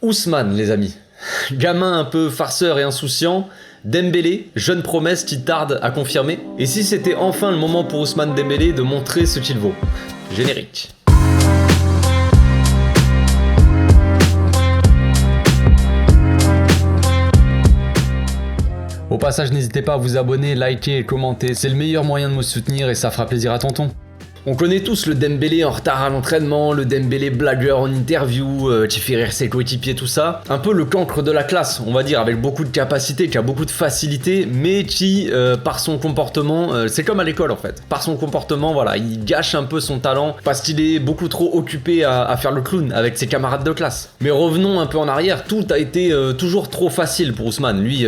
Ousmane, les amis. Gamin un peu farceur et insouciant. Dembélé, jeune promesse qui tarde à confirmer. Et si c'était enfin le moment pour Ousmane Dembélé de montrer ce qu'il vaut. Générique. Au passage, n'hésitez pas à vous abonner, liker et commenter. C'est le meilleur moyen de me soutenir et ça fera plaisir à tonton. On connaît tous le Dembélé en retard à l'entraînement, le Dembélé blagueur en interview, qui fait rire ses coéquipiers, tout ça. Un peu le cancre de la classe, on va dire, avec beaucoup de capacité, qui a beaucoup de facilité, mais qui, par son comportement, c'est comme à l'école en fait. Par son comportement, voilà, il gâche un peu son talent, parce qu'il est beaucoup trop occupé à faire le clown avec ses camarades de classe. Mais revenons un peu en arrière, tout a été toujours trop facile pour Ousmane. Lui,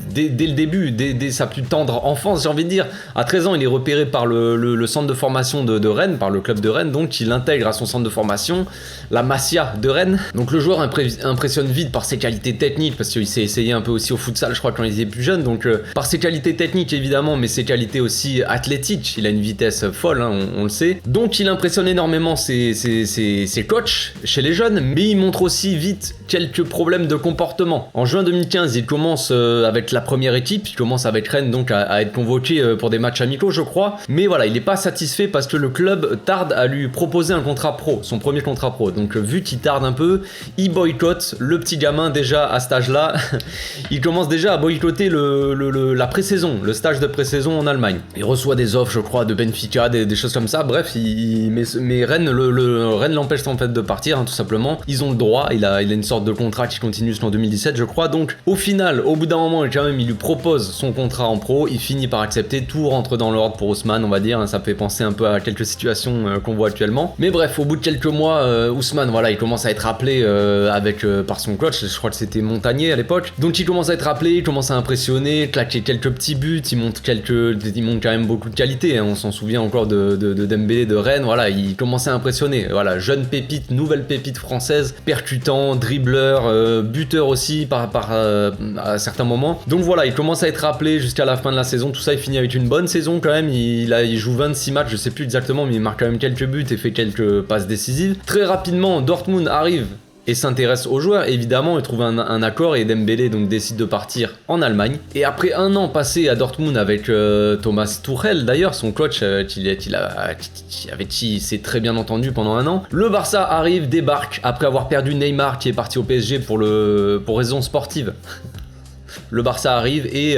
dès le début, dès sa plus tendre enfance, j'ai envie de dire, à 13 ans, il est repéré par le centre de formation de Rennes, par le club de Rennes, donc il intègre à son centre de formation la Masia de Rennes. Donc le joueur impressionne vite par ses qualités techniques, parce qu'il s'est essayé un peu aussi au futsal, je crois, quand il était plus jeune, donc par ses qualités techniques évidemment, mais ses qualités aussi athlétiques, il a une vitesse folle, hein, on le sait. Donc il impressionne énormément ses coachs chez les jeunes, mais il montre aussi vite quelques problèmes de comportement. En juin 2015, il commence avec la première équipe, il commence avec Rennes donc à être convoqué pour des matchs amicaux, je crois, mais voilà, il n'est pas satisfait parce que le club tarde à lui proposer un contrat pro, son premier contrat pro. Donc vu qu'il tarde un peu, il boycotte le petit gamin déjà à cet âge-là. Il commence déjà à boycotter la pré-saison, le stage de pré-saison en Allemagne. Il reçoit des offres, je crois, de Benfica, des choses comme ça. Bref, mais Rennes, Rennes l'empêche en fait de partir, hein, tout simplement. Ils ont le droit, il a une sorte de contrat qui continue jusqu'en 2017, je crois. Donc au final, au bout d'un moment, quand même, il lui propose son contrat en pro. Il finit par accepter, tout rentre dans l'ordre pour Ousmane, on va dire. Ça fait penser un peu à quelques situations qu'on voit actuellement. Mais bref, au bout de quelques mois, Ousmane, voilà, il commence à être appelé par son coach, je crois que c'était Montagnier à l'époque. Donc il commence à être appelé, il commence à impressionner, claquer quelques petits buts, il montre quand même beaucoup de qualité, hein. On s'en souvient encore de Dembélé de Rennes, voilà, il commençait à impressionner. Voilà, jeune pépite, nouvelle pépite française, percutant, dribbleur, buteur aussi à certains moments. Donc voilà, il commence à être appelé jusqu'à la fin de la saison, tout ça, il finit avec une bonne saison quand même, il joue 26 matchs, je sais plus exactement, mais il marque quand même quelques buts et fait quelques passes décisives. Très rapidement, Dortmund arrive et s'intéresse aux joueurs, évidemment, il trouve un accord et Dembélé donc décide de partir en Allemagne. Et après un an passé à Dortmund avec Thomas Tuchel, d'ailleurs, son coach avec qui il s'est très bien entendu pendant un an, le Barça arrive, débarque, après avoir perdu Neymar qui est parti au PSG pour raisons sportives. Le Barça arrive et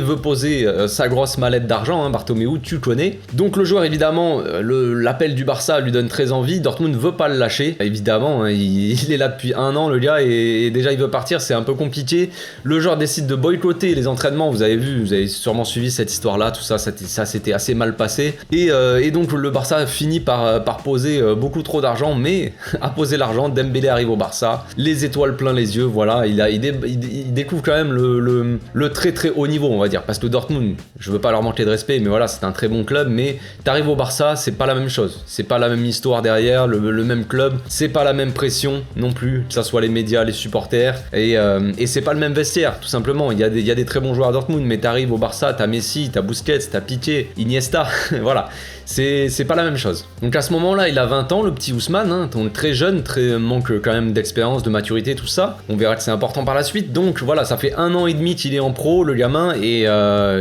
veut poser sa grosse mallette d'argent, hein, Bartomeu, tu connais. Donc le joueur, évidemment, l'appel du Barça lui donne très envie, Dortmund veut pas le lâcher, évidemment, hein, il est là depuis un an le gars, et déjà il veut partir, c'est un peu compliqué. Le joueur décide de boycotter les entraînements, vous avez sûrement suivi cette histoire-là, tout ça, c'était assez mal passé. Et donc le Barça finit par poser beaucoup trop d'argent, mais à poser l'argent, Dembélé arrive au Barça, les étoiles plein les yeux, voilà, il découvre quand même le très très haut niveau, on va dire, parce que Dortmund, je veux pas leur manquer de respect, mais voilà, c'est un très bon club, mais t'arrives au Barça, c'est pas la même chose, c'est pas la même histoire derrière, le même club, c'est pas la même pression non plus, que ça soit les médias, les supporters, et c'est pas le même vestiaire, tout simplement. Il y a des très bons joueurs à Dortmund, mais t'arrives au Barça, t'as Messi, t'as Busquets, t'as Piqué, Iniesta, voilà, c'est pas la même chose. Donc à ce moment-là, il a 20 ans, le petit Ousmane, hein, très jeune, manque quand même d'expérience, de maturité, tout ça. On verra que c'est important par la suite. Donc voilà, ça fait 1 an et demi qu'il est en pro, le gamin, et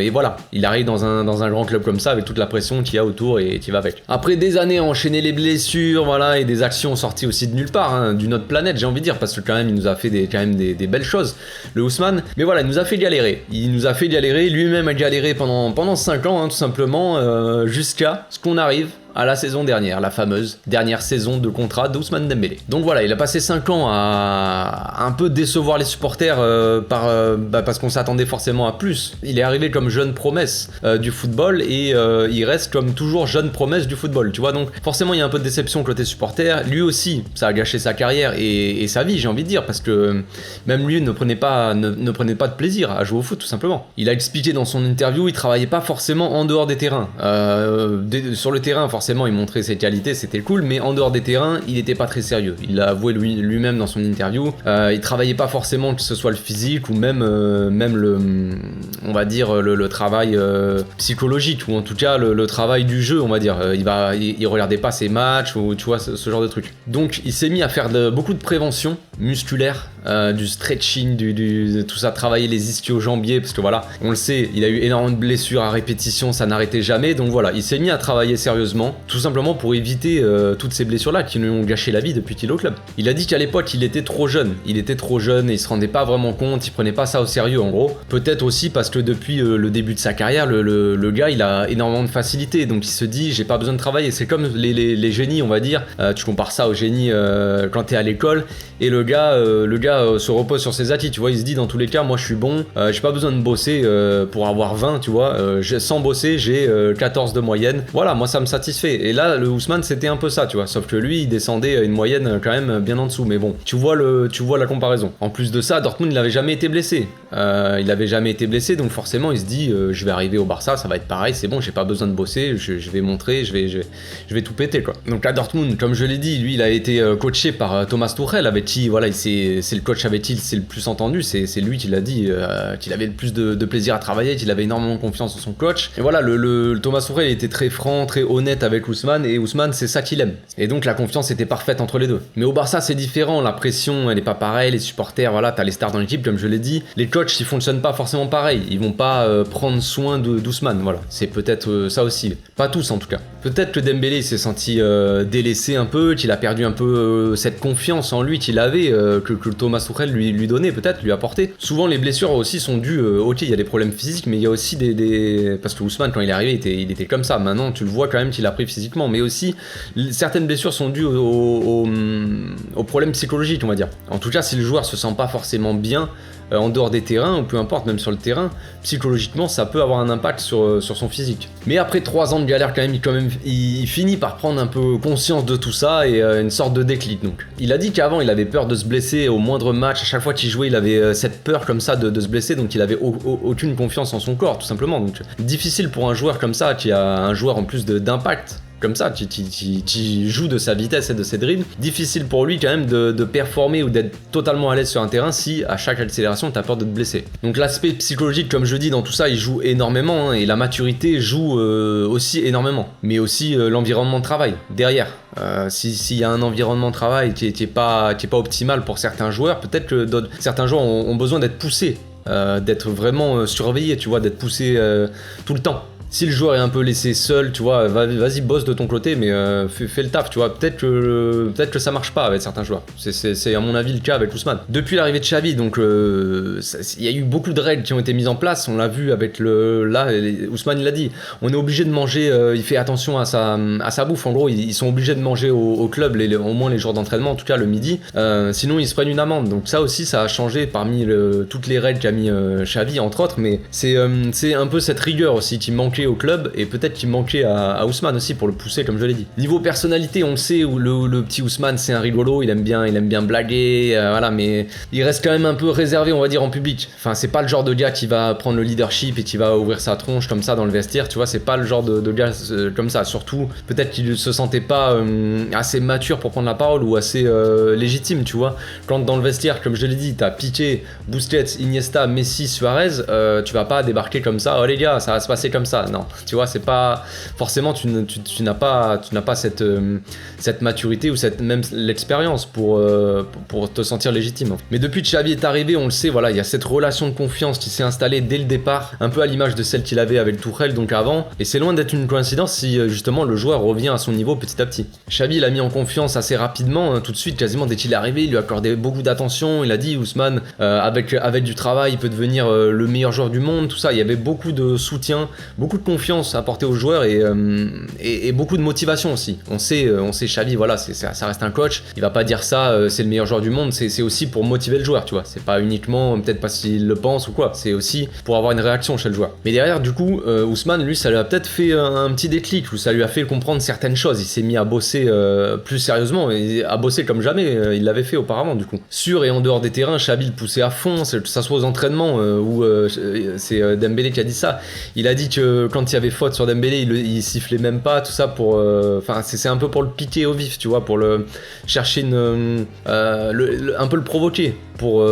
voilà, il arrive dans un grand club comme ça, avec toute la pression qu'il y a autour et qui va avec. Après des années à enchaîner les blessures, voilà, et des actions sorties aussi de nulle part, hein, d'une autre planète, j'ai envie de dire, parce que quand même, il nous a fait des belles choses, le Ousmane. Mais voilà, il nous a fait galérer. Lui-même a galéré pendant 5 ans, hein, tout simplement, jusqu'à ce qu'on arrive à la saison dernière, la fameuse dernière saison de contrat d'Ousmane Dembélé. Donc voilà, il a passé 5 ans à un peu décevoir les supporters parce qu'on s'attendait forcément à plus. Il est arrivé comme jeune promesse du football et il reste comme toujours jeune promesse du football, tu vois. Donc forcément, il y a un peu de déception côté supporter. Lui aussi, ça a gâché sa carrière et sa vie, j'ai envie de dire, parce que même lui ne prenait pas de plaisir à jouer au foot, tout simplement. Il a expliqué dans son interview, il travaillait pas forcément en dehors des terrains. Sur le terrain, forcément, il montrait ses qualités, c'était cool, mais en dehors des terrains, il était pas très sérieux. Il l'a avoué lui-même dans son interview. Il travaillait pas forcément, que ce soit le physique ou même on va dire le travail psychologique, ou en tout cas le travail du jeu, on va dire. Il regardait pas ses matchs, ou tu vois, ce genre de truc. Donc il s'est mis à faire beaucoup de prévention musculaire, du stretching, tout ça, travailler les ischio-jambiers, parce que voilà, on le sait, il a eu énormément de blessures à répétition, ça n'arrêtait jamais, donc voilà, il s'est mis à travailler sérieusement, tout simplement pour éviter toutes ces blessures-là qui lui ont gâché la vie depuis qu'il est au club. Il a dit qu'à l'époque, il était trop jeune et il se rendait pas vraiment compte, il prenait pas ça au sérieux en gros. Peut-être aussi parce que depuis le début de sa carrière, le gars, il a énormément de facilité, donc il se dit, j'ai pas besoin de travailler. C'est comme les génies, on va dire, tu compares ça aux génies quand t'es à l'école, et le gars se repose sur ses acquis, tu vois, il se dit dans tous les cas, moi je suis bon, j'ai pas besoin de bosser pour avoir 20, tu vois, sans bosser, j'ai 14 de moyenne, voilà, moi ça me satisfait. Et là, le Ousmane, c'était un peu ça, tu vois, sauf que lui, il descendait à une moyenne quand même bien en dessous, mais bon, tu vois la comparaison. En plus de ça, Dortmund, il avait jamais été blessé, donc forcément, il se dit, je vais arriver au Barça, ça va être pareil, c'est bon, j'ai pas besoin de bosser, je vais montrer, je vais tout péter, quoi. Donc à Dortmund, comme je l'ai dit, lui, il a été coaché par Thomas Tuchel, avec qui, voilà, c'est le coach avec qui il s'est le plus entendu, c'est lui qui l'a dit, qu'il avait le plus de plaisir à travailler, qu'il avait énormément confiance en son coach. Et voilà, le Thomas Tuchel, il était très franc, très honnête avec Ousmane, et Ousmane, c'est ça qu'il aime. Et donc la confiance était parfaite entre les deux. Mais au Barça, c'est différent, la pression, elle est pas pareille, les supporters, voilà, t'as les stars dans l'équipe, comme je l'ai dit, les coachs, ils fonctionnent pas forcément pareil, ils vont pas prendre soin d'Ousmane, voilà. C'est peut-être ça aussi. Pas tous en tout cas. Peut-être que Dembélé s'est senti délaissé un peu, qu'il a perdu un peu cette confiance en lui qu'il avait, que Thomas Tuchel lui donnait, peut-être, lui apportait. Souvent les blessures aussi sont dues, ok, il y a des problèmes physiques, mais il y a aussi parce que Ousmane, quand il est arrivé, il était comme ça. Maintenant, tu le vois quand même qu'il a pris physiquement, mais aussi certaines blessures sont dues aux problèmes psychologiques, on va dire. En tout cas, si le joueur se sent pas forcément bien en dehors des terrains, ou peu importe, même sur le terrain, psychologiquement, ça peut avoir un impact sur son physique. Mais après 3 ans de galère, quand même, il finit par prendre un peu conscience de tout ça et une sorte de déclic. Donc, il a dit qu'avant, il avait peur de se blesser au moindre match. À chaque fois qu'il jouait, il avait cette peur comme ça de se blesser, donc il avait aucune confiance en son corps, tout simplement. Donc, difficile pour un joueur comme ça, qui a un joueur en plus d'impact comme ça, qui joue de sa vitesse et de ses dribbles, difficile pour lui quand même de performer ou d'être totalement à l'aise sur un terrain si à chaque accélération t'as peur de te blesser. Donc l'aspect psychologique, comme je dis, dans tout ça, il joue énormément, hein, et la maturité joue aussi énormément, mais aussi l'environnement de travail derrière. S'il y a un environnement de travail qui est pas optimal pour certains joueurs, peut-être que certains joueurs ont besoin d'être poussés, d'être vraiment surveillés, tu vois, d'être poussés tout le temps. Si le joueur est un peu laissé seul, tu vois, vas-y bosse de ton côté, mais fais le taf, tu vois. Peut-être que ça marche pas avec certains joueurs. C'est à mon avis le cas avec Ousmane. Depuis l'arrivée de Xavi, donc il y a eu beaucoup de règles qui ont été mises en place. On l'a vu avec Ousmane il l'a dit. On est obligé de manger. Il fait attention à sa bouffe. En gros, ils sont obligés de manger au club, au moins les jours d'entraînement, en tout cas le midi. Sinon, ils se prennent une amende. Donc ça aussi, ça a changé parmi toutes les règles qu'a mis Xavi, entre autres. Mais c'est un peu cette rigueur aussi qui manquait au club, et peut-être qu'il manquait à Ousmane aussi pour le pousser, comme je l'ai dit. Niveau personnalité, on le sait, le petit Ousmane, c'est un rigolo, il aime bien blaguer, voilà, mais il reste quand même un peu réservé, on va dire, en public. Enfin, c'est pas le genre de gars qui va prendre le leadership et qui va ouvrir sa tronche comme ça dans le vestiaire, tu vois, c'est pas le genre de gars comme ça. Surtout, peut-être qu'il se sentait pas assez mature pour prendre la parole, ou assez légitime, tu vois. Quand dans le vestiaire, comme je l'ai dit, t'as Piqué, Busquets, Iniesta, Messi, Suarez, tu vas pas débarquer comme ça, oh les gars, ça va se passer comme ça. Non, tu vois, c'est pas forcément, tu n'as pas cette maturité ou même l'expérience pour te sentir légitime. Mais depuis que Xavi est arrivé, on le sait, voilà, il y a cette relation de confiance qui s'est installée dès le départ, un peu à l'image de celle qu'il avait avec Tuchel, donc avant, et c'est loin d'être une coïncidence si justement le joueur revient à son niveau petit à petit. Xavi l'a mis en confiance assez rapidement, tout de suite, quasiment dès qu'il est arrivé, il lui a accordé beaucoup d'attention. Il a dit, Ousmane, avec du travail, il peut devenir le meilleur joueur du monde, tout ça. Il y avait beaucoup de soutien, beaucoup de confiance à apporter aux joueurs, et beaucoup de motivation aussi. On sait Xavi, voilà, ça reste un coach, il va pas dire ça, c'est le meilleur joueur du monde, c'est aussi pour motiver le joueur, tu vois. C'est pas uniquement, peut-être parce qu'il le pense ou quoi, c'est aussi pour avoir une réaction chez le joueur. Mais derrière, du coup, Ousmane, lui, ça lui a peut-être fait un petit déclic, où ça lui a fait comprendre certaines choses. Il s'est mis à bosser plus sérieusement, et à bosser comme jamais il l'avait fait auparavant, du coup. Sur et en dehors des terrains, Xavi le poussait à fond, que ça soit aux entraînements, où c'est Dembélé qui a dit ça. Il a dit que quand il y avait faute sur Dembélé, il sifflait même pas, tout ça pour... Enfin, c'est un peu pour le piquer au vif, tu vois, pour le chercher un peu le provoquer,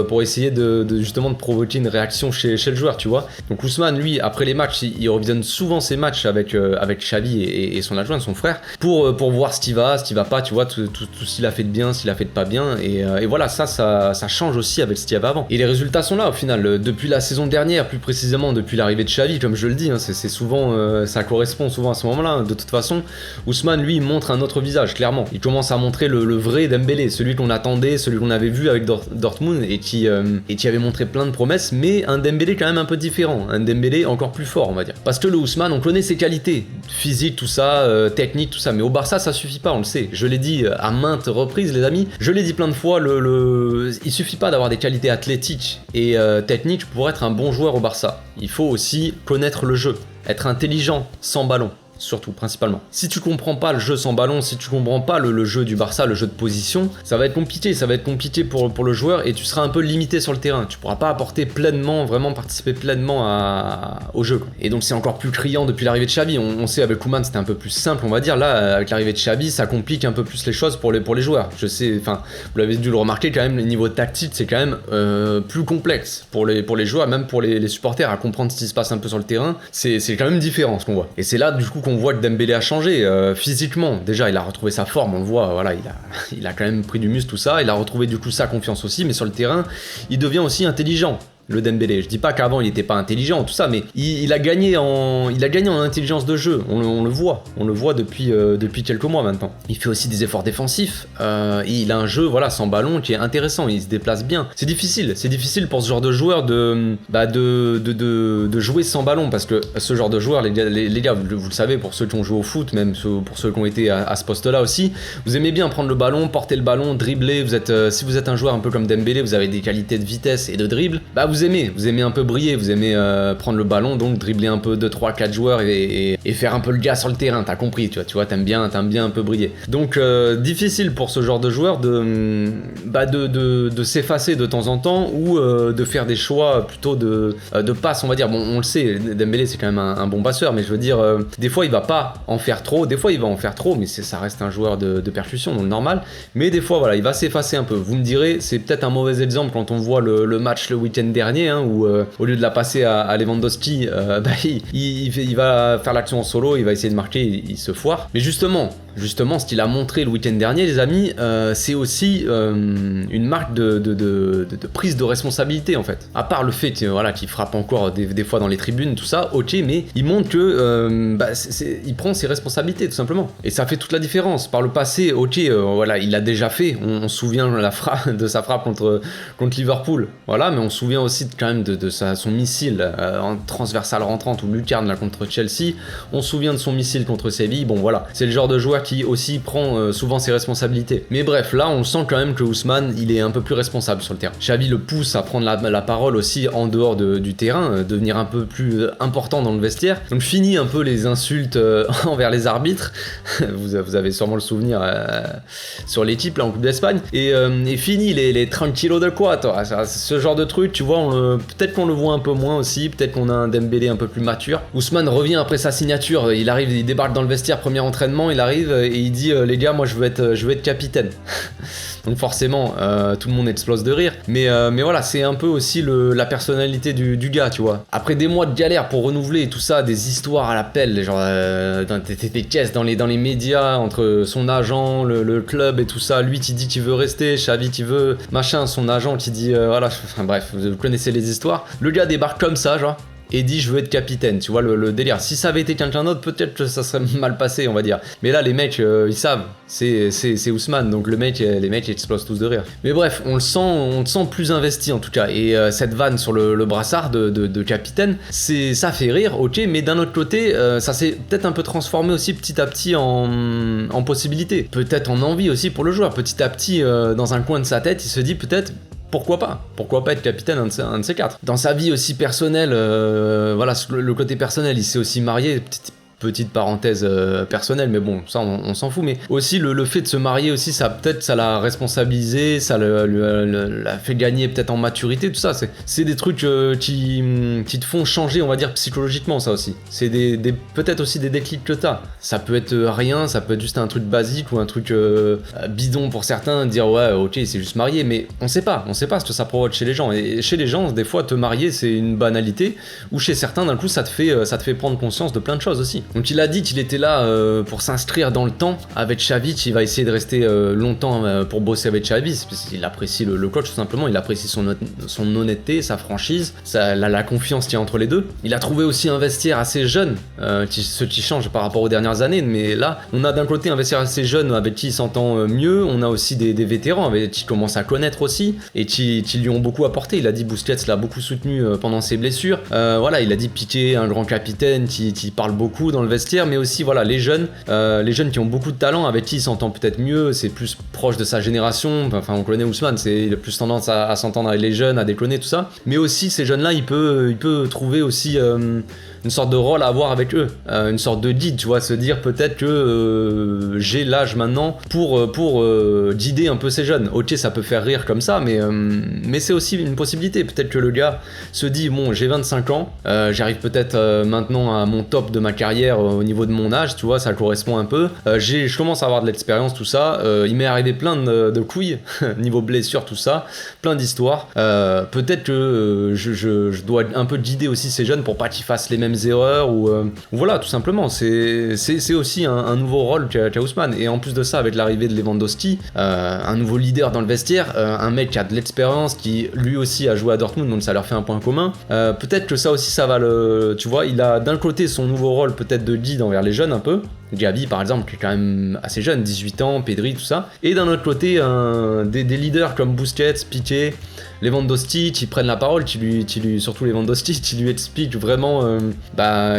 pour essayer justement de provoquer une réaction chez le joueur, tu vois. Donc Ousmane, lui, après les matchs, il revisionne souvent ses matchs avec Xavi et son adjoint, son frère, pour voir ce qui va pas, tu vois, tout s'il a fait de bien, s'il a fait de pas bien, et voilà, ça change aussi avec ce qu'il y avait avant. Et les résultats sont là au final, depuis la saison dernière, plus précisément depuis l'arrivée de Xavi, comme je le dis, hein, c'est souvent, ça correspond souvent à ce moment-là, hein. De toute façon, Ousmane, lui, montre un autre visage, clairement. Il commence à montrer le vrai Dembélé, celui qu'on attendait, celui qu'on avait vu avec Dortmund, et qui avait montré plein de promesses, mais un Dembélé quand même un peu différent, un Dembélé encore plus fort, on va dire. Parce que le Ousmane, on connaît ses qualités, physique, tout ça, technique, tout ça, mais au Barça, ça suffit pas, on le sait. Je l'ai dit à maintes reprises, les amis, je l'ai dit plein de fois, il suffit pas d'avoir des qualités athlétiques et techniques pour être un bon joueur au Barça. Il faut aussi connaître le jeu, être intelligent sans ballon. Surtout, principalement. Si tu comprends pas le jeu sans ballon, si tu comprends pas le jeu du Barça, le jeu de position, ça va être compliqué pour le joueur et tu seras un peu limité sur le terrain. Tu pourras pas apporter pleinement, vraiment participer pleinement au jeu. Et donc c'est encore plus criant depuis l'arrivée de Xavi. On sait avec Koeman c'était un peu plus simple, on va dire. Là, avec l'arrivée de Xavi, ça complique un peu plus les choses pour les joueurs. Je sais, enfin, vous l'avez dû le remarquer quand même, le niveau tactique c'est quand même plus complexe pour les joueurs, même pour les supporters à comprendre ce qui se passe un peu sur le terrain. C'est quand même différent ce qu'on voit. Et c'est là du coup qu'on voit que Dembélé a changé physiquement. Déjà, il a retrouvé sa forme, on le voit, voilà, il a quand même pris du muscle, tout ça. Il a retrouvé du coup sa confiance aussi, mais sur le terrain, il devient aussi intelligent. Le Dembélé. Je dis pas qu'avant il était pas intelligent, tout ça, mais il a gagné en intelligence de jeu. On le voit depuis quelques mois maintenant. Il fait aussi des efforts défensifs. Et il a un jeu, voilà, sans ballon qui est intéressant. Il se déplace bien. C'est difficile pour ce genre de joueur de jouer sans ballon, parce que ce genre de joueur, les gars, vous le savez, pour ceux qui ont joué au foot, même pour ceux qui ont été à ce poste-là aussi, vous aimez bien prendre le ballon, porter le ballon, dribbler. Si vous êtes un joueur un peu comme Dembélé, vous avez des qualités de vitesse et de dribble, vous aimez un peu briller, vous aimez prendre le ballon, donc dribbler un peu 2, 3, 4 joueurs et faire un peu le gars sur le terrain, t'as compris, tu vois, t'aimes bien un peu briller. Donc difficile pour ce genre de joueur de s'effacer de temps en temps ou de faire des choix plutôt de passe, on va dire. Bon, on le sait, Dembélé c'est quand même un bon passeur, mais je veux dire, des fois il va pas en faire trop, des fois il va en faire trop, mais ça reste un joueur de percussion, donc normal, mais des fois voilà, il va s'effacer un peu. Vous me direz, c'est peut-être un mauvais exemple quand on voit le match le week-end dernier, où au lieu de la passer à Lewandowski, il va faire l'action en solo, il va essayer de marquer, il se foire. Mais justement, ce qu'il a montré le week-end dernier, les amis, c'est aussi une marque de prise de responsabilité en fait. À part le fait qu'il frappe encore des fois dans les tribunes, tout ça, ok, mais il montre que il prend ses responsabilités tout simplement. Et ça fait toute la différence. Par le passé, ok, voilà, il l'a déjà fait. On se souvient de sa frappe contre Liverpool, voilà, mais on se souvient aussi quand même de son missile en transversale rentrante ou lucarne là contre Chelsea. On se souvient de son missile contre Séville. Bon voilà, c'est le genre de joueur qui aussi prend souvent ses responsabilités. Mais bref, là on sent quand même que Ousmane il est un peu plus responsable sur le terrain. Xavi le pousse à prendre la parole aussi en dehors du terrain, devenir un peu plus important dans le vestiaire. Donc fini un peu les insultes envers les arbitres. vous avez sûrement le souvenir sur l'équipe là en Coupe d'Espagne. Et fini les tranquillos de quoi, toi. Ce genre de truc, tu vois, peut-être qu'on le voit un peu moins aussi, peut-être qu'on a un Dembélé un peu plus mature. Ousmane revient après sa signature, il débarque dans le vestiaire, premier entraînement, il arrive et il dit les gars, moi je veux être capitaine. Donc forcément, tout le monde explose de rire. Mais voilà, c'est un peu aussi la personnalité du gars, tu vois. Après des mois de galère pour renouveler et tout ça, des histoires à l'appel, genre des caisses dans les médias, entre son agent, le club et tout ça, lui qui dit qu'il veut rester, Xavi qui veut machin, son agent qui dit voilà, enfin bref, vous connaissez les histoires. Le gars débarque comme ça, genre, et dit je veux être capitaine, tu vois le délire. Si ça avait été quelqu'un d'autre, peut-être que ça serait mal passé, on va dire. Mais là les mecs ils savent, c'est Ousmane, donc les mecs explosent tous de rire. Mais bref, on te sent plus investi en tout cas. Et cette vanne sur le brassard de capitaine, ça fait rire, ok, mais d'un autre côté, ça s'est peut-être un peu transformé aussi petit à petit en possibilité. Peut-être en envie aussi pour le joueur. Petit à petit, dans un coin de sa tête, il se dit peut-être pourquoi pas être capitaine un de ces quatre. Dans sa vie aussi personnelle, voilà, le côté personnel, il s'est aussi marié. petite parenthèse personnelle, mais bon, ça on s'en fout. Mais aussi le fait de se marier aussi, ça peut-être ça l'a responsabilisé, ça l'a fait gagner peut-être en maturité, tout ça. C'est des trucs qui te font changer, on va dire, psychologiquement, ça aussi. C'est peut-être aussi des déclics que t'as. Ça peut être rien, ça peut être juste un truc basique ou un truc bidon pour certains, dire ouais, ok, c'est juste marié, mais on sait pas ce que ça provoque chez les gens. Et chez les gens, des fois, te marier, c'est une banalité, ou chez certains, d'un coup, ça te fait prendre conscience de plein de choses aussi. Donc il a dit qu'il était là pour s'inscrire dans le temps avec Xavi, il va essayer de rester longtemps pour bosser avec Xavi, parce qu'il apprécie le coach tout simplement, il apprécie son honnêteté, sa franchise, la confiance qu'il y a entre les deux. Il a trouvé aussi un vestiaire assez jeune, ce qui change par rapport aux dernières années, mais là, on a d'un côté un vestiaire assez jeune avec qui il s'entend mieux, on a aussi des vétérans avec qui il commence à connaître aussi, et qui lui ont beaucoup apporté. Il a dit Busquets l'a beaucoup soutenu pendant ses blessures, voilà, il a dit Piqué, un grand capitaine qui parle beaucoup dans le vestiaire, mais aussi voilà les jeunes qui ont beaucoup de talent, avec qui il s'entend peut-être mieux, c'est plus proche de sa génération, enfin on connaît Ousmane, il a plus tendance à s'entendre avec les jeunes, à déconner, tout ça, mais aussi ces jeunes-là, il peut trouver aussi une sorte de rôle à avoir avec eux, une sorte de guide, tu vois, se dire peut-être que j'ai l'âge maintenant pour guider un peu ces jeunes. Ok, ça peut faire rire comme ça, mais c'est aussi une possibilité. Peut-être que le gars se dit, bon, j'ai 25 ans, j'arrive peut-être maintenant à mon top de ma carrière au niveau de mon âge, tu vois, ça correspond un peu. Je commence à avoir de l'expérience, tout ça. Il m'est arrivé plein de couilles, niveau blessure, tout ça, plein d'histoires. Peut-être que je dois un peu guider aussi ces jeunes pour pas qu'ils fassent les mêmes erreurs ou voilà, tout simplement. C'est aussi un nouveau rôle qu'a Ousmane, et en plus de ça, avec l'arrivée de Lewandowski, un nouveau leader dans le vestiaire, un mec qui a de l'expérience, qui lui aussi a joué à Dortmund, donc ça leur fait un point commun. Peut-être que ça aussi, ça va tu vois, il a d'un côté son nouveau rôle peut-être de guide envers les jeunes un peu, Gavi par exemple, qui est quand même assez jeune, 18 ans, Pedri, tout ça, et d'un autre côté des leaders comme Busquets, Piqué, Lewandowski, qui prennent la parole, surtout Lewandowski, qui lui explique vraiment,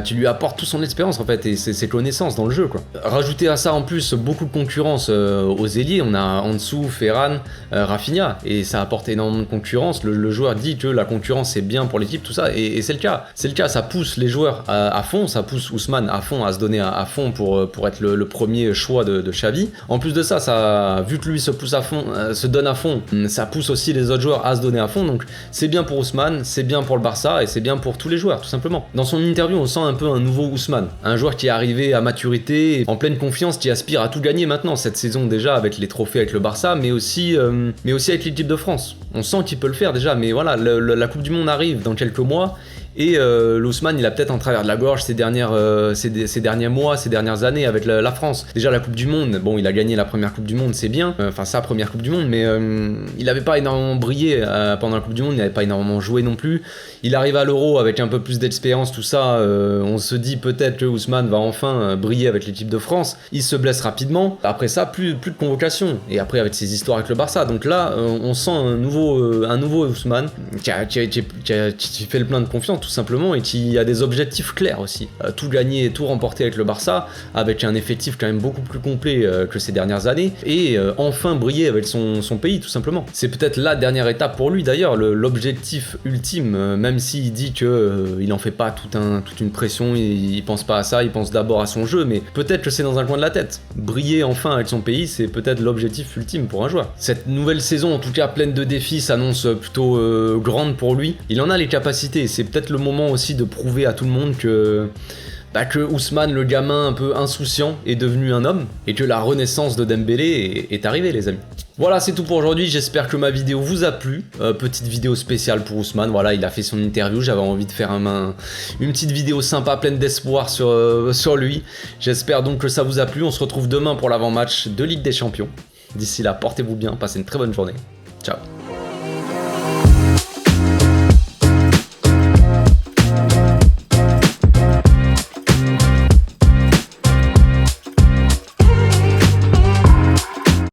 qui lui apporte toute son expérience en fait, et ses connaissances dans le jeu, quoi. Rajouter à ça en plus beaucoup de concurrence aux ailiers, on a en dessous Ferran, Rafinha, et ça apporte énormément de concurrence. Le joueur dit que la concurrence c'est bien pour l'équipe, tout ça, et c'est le cas, ça pousse les joueurs à fond, ça pousse Ousmane à fond, à se donner à fond pour être le premier choix de Xavi. En plus de ça, vu que lui se pousse à fond, se donne à fond, ça pousse aussi les autres joueurs à se donner à fond, donc c'est bien pour Ousmane, c'est bien pour le Barça, et c'est bien pour tous les joueurs, tout simplement. Dans son interview, on sent un peu un nouveau Ousmane, un joueur qui est arrivé à maturité, en pleine confiance, qui aspire à tout gagner maintenant, cette saison déjà, avec les trophées avec le Barça, mais aussi avec l'équipe de France. On sent qu'il peut le faire déjà, mais voilà, la Coupe du Monde arrive dans quelques mois, et l'Ousmane, il a peut-être en travers de la gorge ces derniers mois, ces dernières années avec la France. Déjà la Coupe du Monde, bon, il a gagné la première Coupe du Monde, c'est bien, enfin sa première Coupe du Monde, mais il n'avait pas énormément brillé pendant la Coupe du Monde, il n'avait pas énormément joué non plus. Il arrive à l'Euro avec un peu plus d'expérience, tout ça, on se dit peut-être que Ousmane va enfin briller avec l'équipe de France. Il se blesse rapidement, après ça, plus de convocation, et après avec ses histoires avec le Barça. Donc là, on sent un nouveau Ousmane qui fait le plein de confiance, tout simplement, et qui a des objectifs clairs aussi. Tout gagner, tout remporter avec le Barça, avec un effectif quand même beaucoup plus complet que ces dernières années, et enfin briller avec son pays, tout simplement. C'est peut-être la dernière étape pour lui d'ailleurs, l'objectif ultime, même s'il dit que il en fait pas toute une pression, il pense pas à ça, il pense d'abord à son jeu, mais peut-être que c'est dans un coin de la tête. Briller enfin avec son pays, c'est peut-être l'objectif ultime pour un joueur. Cette nouvelle saison, en tout cas pleine de défis, s'annonce plutôt grande pour lui. Il en a les capacités, c'est peut-être le moment aussi de prouver à tout le monde que Ousmane, le gamin un peu insouciant, est devenu un homme, et que la renaissance de Dembélé est arrivée, les amis. Voilà, c'est tout pour aujourd'hui, j'espère que ma vidéo vous a plu. Petite vidéo spéciale pour Ousmane, voilà, il a fait son interview, j'avais envie de faire une petite vidéo sympa, pleine d'espoir sur lui. J'espère donc que ça vous a plu, on se retrouve demain pour l'avant-match de Ligue des Champions. D'ici là, portez-vous bien, passez une très bonne journée. Ciao.